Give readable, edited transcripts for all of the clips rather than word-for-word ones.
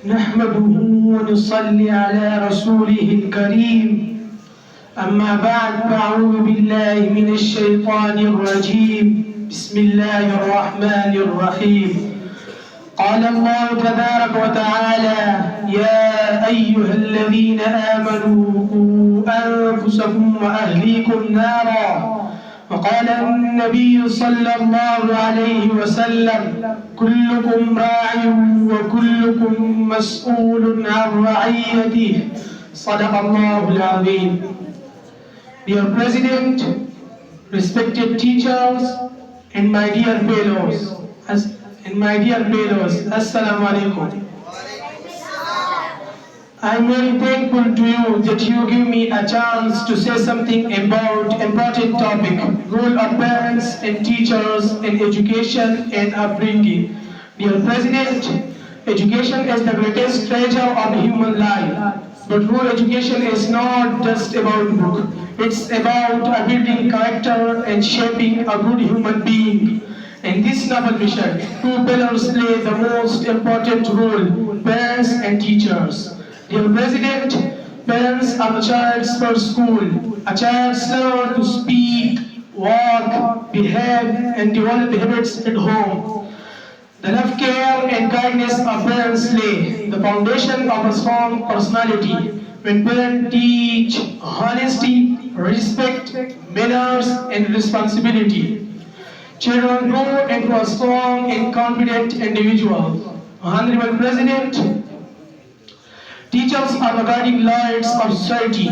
نحمده ونصلي على رسوله الكريم. أما بعد فأعوذ بالله من الشيطان الرجيم. بسم الله الرحمن الرحيم. قال الله تبارك وتعالى: يا أيها الذين آمنوا قوا أنفسكم وأهليكم نارا. وقال النبي صلى الله عليه وسلم: كلكم راع وكلكم مسؤول عن رعيته. صدق الله العظيم. Dear President, respected teachers, and my dear fellows, Assalamu alaikum. I'm very thankful to you that you give me a chance to say something about important topic, role of parents and teachers in education and upbringing. Dear President, education is the greatest treasure of human life. But true education is not just about book. It's about building character and shaping a good human being. In this noble mission, two pillars play the most important role: parents and teachers. Dear President, parents are the child's first school. A child learns to speak, walk, behave, and develop habits at home. The love, care, and kindness of parents lay the foundation of a strong personality. When parents teach honesty, respect, manners, and responsibility, children grow into a strong and confident individual. Honorable President, teachers are the guiding lights of society.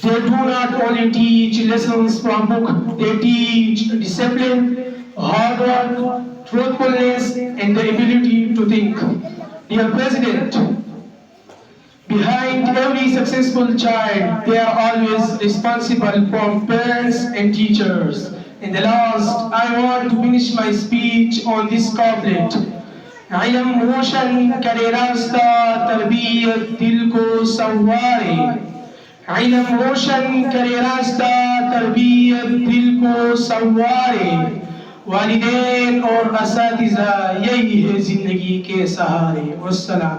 They do not only teach lessons from book, they teach discipline, hard work, truthfulness, and the ability to think. Dear President, behind every successful child, they are always responsible from parents and teachers. In the last, I want to finish my speech on this couplet. इल्म रोशन करे रास्ता तरबियत दिल को संवारे. इल्म रोशन करे रास्ता तरबियत दिल को संवारे. वालिदैन और असातिज़ा यही है जिंदगी के सहारे. वस्सलाम.